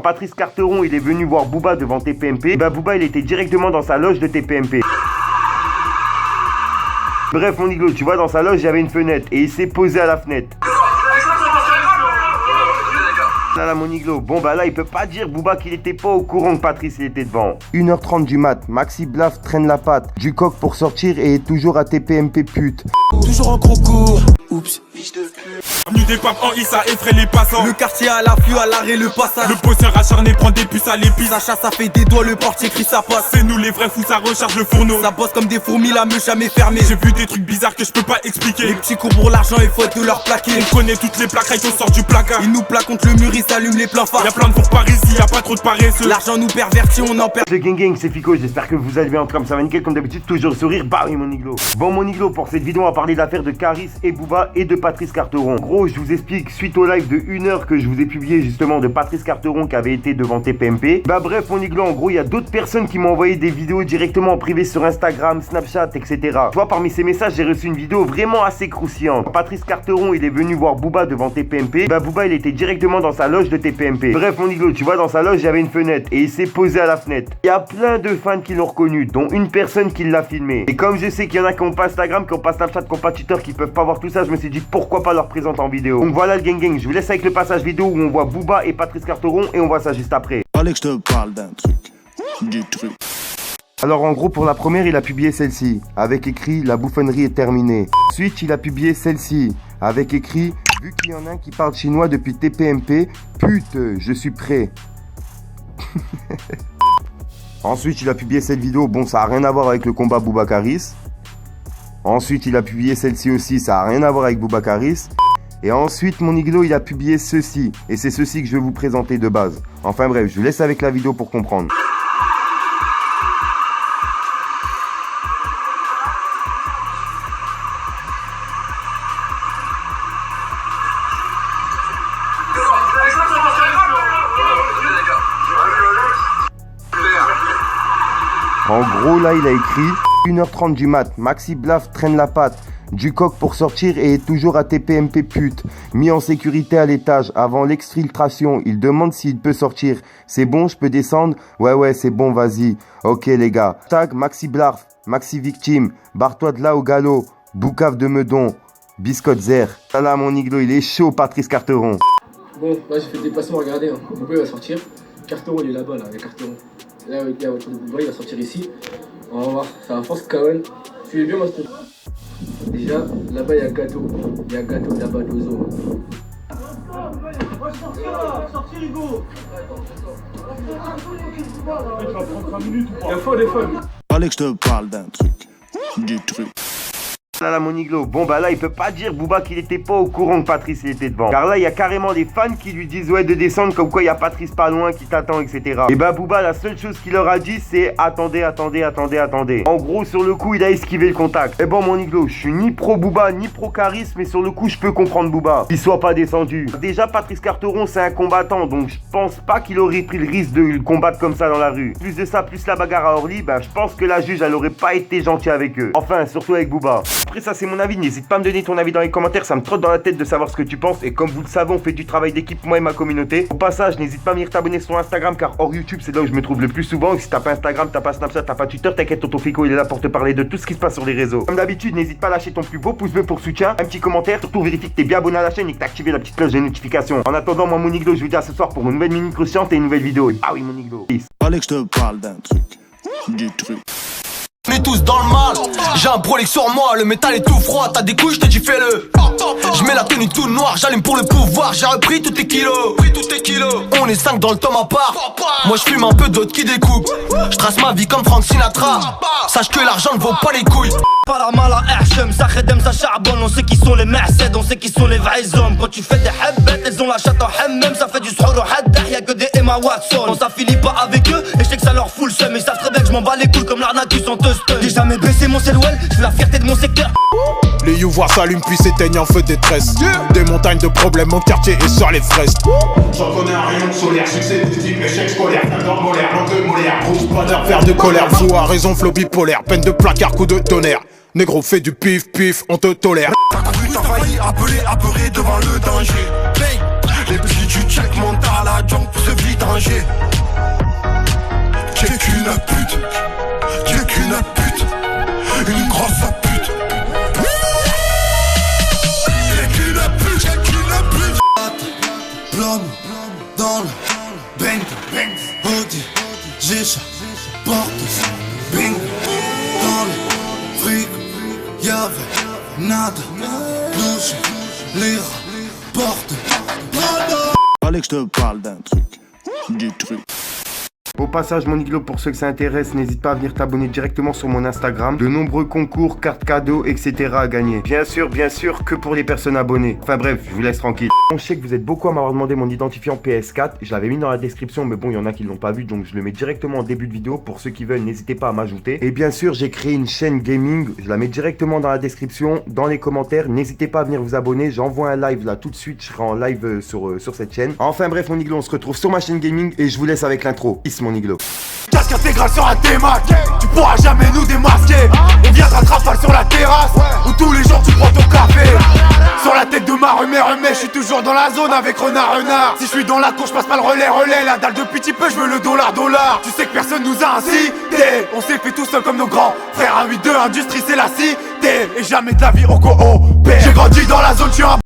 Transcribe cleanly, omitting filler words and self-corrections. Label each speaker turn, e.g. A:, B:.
A: Patrice Carteron il est venu voir Booba devant TPMP, bah Booba il était directement dans sa loge de TPMP. Bref mon Niglo, tu vois dans sa loge il y avait une fenêtre et il s'est posé à la fenêtre. Là mon Niglo, bon bah là il peut pas dire Booba qu'il était pas au courant que Patrice il était devant. 1h30 du mat, Maxi Blaf traîne la patte, du coq pour sortir et est toujours à TPMP pute.
B: Toujours en concours, oups, fiche de pute.
C: Avenue des papes en I, ça effraie les passants.
B: Le quartier à l'afflux, à l'arrêt, le passage.
C: Le bosseur acharné prend des puces à l'épice.
B: Ça chasse, ça fait des doigts, le portier crie ça passe.
C: C'est nous les vrais fous, ça recharge le fourneau.
B: Ça bosse comme des fourmis, la meule jamais fermée.
C: J'ai vu des trucs bizarres que je peux pas expliquer.
B: Les petits cours pour l'argent, il faut être de leur plaquer.
C: On connaît toutes les plaques, on sort du placard.
B: Ils nous plaquent contre le mur, ils s'allument les plans phares.
C: Y'a plein de fours par ici, y'a pas trop de paresseux.
B: L'argent nous pervertit, on en perd.
A: Le gang, c'est Fico, j'espère que vous allez bien, comme ça va nickel comme d'habitude, toujours sourire, bah oui mon Niglo. Bon mon Niglo, pour cette vidéo on va parler de l'affaire de Caris et Booba et de Patrice Carteron. En gros je vous explique, suite au live de 1 heure que je vous ai publié justement de Patrice Carteron qui avait été devant TPMP. Bah bref mon Niglo, en gros il y a d'autres personnes qui m'ont envoyé des vidéos directement en privé sur Instagram, Snapchat, etc. Tu vois parmi ces messages j'ai reçu une vidéo vraiment assez croustillante. Patrice Carteron il est venu voir Booba devant TPMP, bah Booba il était directement dans sa loge de TPMP. Bref mon Niglo, tu vois dans sa loge il y avait une fenêtre et il s'est posé à la fenêtre. Il y a plein de fans qui l'ont reconnu, dont une personne qui l'a filmé. Et comme je sais qu'il y en a qui ont pas Instagram, qui ont pas Snapchat, qui ont pas Twitter, qui peuvent pas voir tout ça, je me suis dit pourquoi pas leur présenter en vidéo. Donc voilà le gang, je vous laisse avec le passage vidéo où on voit Booba et Patrice Carteron et on voit ça juste après.
D: Fallait que je te parle d'un truc, du truc.
A: Alors en gros pour la première il a publié celle-ci, avec écrit la bouffonnerie est terminée. Ensuite il a publié celle-ci, avec écrit vu qu'il y en a un qui parle chinois depuis TPMP, pute, je suis prêt. Ensuite il a publié cette vidéo, bon ça a rien à voir avec le combat Booba Caris. Ensuite il a publié celle-ci aussi, ça a rien à voir avec Booba Caris. Et ensuite mon Niglo il a publié ceci, et c'est ceci que je vais vous présenter de base. Enfin bref, je vous laisse avec la vidéo pour comprendre. En gros là il a écrit 1h30 du mat, Maxi Blaf traîne la patte, du coq pour sortir et est toujours à TPMP pute, mis en sécurité à l'étage avant l'exfiltration, il demande s'il peut sortir, c'est bon je peux descendre, ouais c'est bon vas-y, ok les gars, tag Maxi Blaf, Maxi victime, barre-toi de là au galop, boucave de Meudon, biscotte zer, là mon Niglo il est chaud Patrice Carteron.
E: Bon là j'ai fait le déplacement, regardez, hein. Booba il va sortir, Carteron il est là-bas là, il y a Carteron. Là, il y a votre Booba, il va sortir ici. On va voir, ça va force Kawan. Suivez bien, moi, déjà, là-bas, il y a Gâteau. Il y a Gâteau là-bas, d'Ozo. Sortir, Hugo. Il y a faux, des faux.
D: Fallait que je te parle d'un truc, du truc.
A: Là mon Niglo, bon bah là il peut pas dire Booba qu'il était pas au courant que Patrice il était devant. Car là il y a carrément des fans qui lui disent ouais de descendre comme quoi il y a Patrice pas loin qui t'attend etc. Et bah Booba la seule chose qu'il leur a dit c'est attendez. En gros sur le coup il a esquivé le contact. Et bon mon Niglo, je suis ni pro Booba ni pro Caris, mais sur le coup je peux comprendre Booba qu'il soit pas descendu. Déjà Patrice Carteron c'est un combattant, donc je pense pas qu'il aurait pris le risque de le combattre comme ça dans la rue. Plus de ça, plus la bagarre à Orly, bah je pense que la juge elle aurait pas été gentille avec eux. Enfin surtout avec Booba. Après ça c'est mon avis, n'hésite pas à me donner ton avis dans les commentaires, ça me trotte dans la tête de savoir ce que tu penses. Et comme vous le savez on fait du travail d'équipe moi et ma communauté. Au passage n'hésite pas à venir t'abonner sur Instagram car hors YouTube c'est là où je me trouve le plus souvent. Et si t'as pas Instagram, t'as pas Snapchat, t'as pas Twitter, t'inquiète tonton Fico il est là pour te parler de tout ce qui se passe sur les réseaux. Comme d'habitude n'hésite pas à lâcher ton plus beau pouce bleu pour soutien, un petit commentaire, surtout vérifie que t'es bien abonné à la chaîne et que t'as activé la petite cloche de notification. En attendant moi mon Niglo je vous dis à ce soir pour une nouvelle mini croustillante et une nouvelle vidéo. Ah oui mon Niglo, peace.
D: Fallait que je te parle d'un truc, du truc.
B: On est tous dans le mal, j'ai un brolic sur moi, le métal est tout froid, t'as des couilles, je te dis fais-le. Je mets la tenue tout noire, j'allume pour le pouvoir, j'ai repris tous tes kilos. On est 5 dans le tome à part, moi je fume un peu d'autres qui découpent. Je trace ma vie comme Frank Sinatra, sache que l'argent ne vaut pas les couilles. Pas la mal à Hachem, ça khedem, ça charbonne, on sait qui sont les merced, on sait qui sont les vrais hommes. Quand tu fais des habbettes, elles ont la chatte en hammem, ça fait du srour au haddah, y'a que des Emma Watson. On s'affilie pas avec eux, et je sais que ça leur fout le seum, ils savent très bien que je m'en bats les couilles comme l'arnaque en te stun. J'ai jamais baissé mon selwell, je suis la fierté de mon secteur.
D: Les youvoirs s'allument puis s'éteignent en feu détresse. Des montagnes de problèmes, mon quartier est sur les fraises. J'en connais un rayon solaire, succès de type échec scolaire, d'or molaire, langue de molaire, rouge bonheur, verre de colère, fou à raison, flow bipolaire, peine de placard, coup de tonnerre. Négro fait du pif pif, on te tolère.
B: T'as couru, t'as failli appeler, apeuré devant le danger. Les petits du check montent à la junk pour se vidanger.
F: Bang, Audi, Gicha, Portos, Bing. Dans le frigo, y'avait nada. Louche, lire, porte, Prada.
D: Fallait que je te parle d'un truc, du truc.
A: Au passage, mon iglo, pour ceux que ça intéresse, n'hésite pas à venir t'abonner directement sur mon Instagram. De nombreux concours, cartes cadeaux, etc. à gagner. Bien sûr, que pour les personnes abonnées. Enfin bref, je vous laisse tranquille. Je sais que vous êtes beaucoup à m'avoir demandé mon identifiant PS4. Je l'avais mis dans la description, mais bon, il y en a qui l'ont pas vu, donc je le mets directement en début de vidéo. Pour ceux qui veulent, n'hésitez pas à m'ajouter. Et bien sûr, j'ai créé une chaîne gaming. Je la mets directement dans la description, dans les commentaires. N'hésitez pas à venir vous abonner. J'envoie un live là tout de suite. Je serai en live sur cette chaîne. Enfin bref, mon iglo, on se retrouve sur ma chaîne gaming et je vous laisse avec l'intro. Peace, mon iglo.
F: Casque intégral sur un T-Mac. Tu pourras jamais nous démasquer. On viendra te rafale sur la terrasse où tous les jours tu prends ton café. Sur la tête de ma remets, je suis toujours dans la zone avec renard. Si je suis dans la cour, je passe pas le relais. La dalle depuis petit peu, je veux le dollar. Tu sais que personne nous a incité. On s'est fait tout seul comme nos grands frères. Un 8-2, industrie c'est la cité. Et jamais de la vie au coopère. J'ai grandi dans la zone, je suis un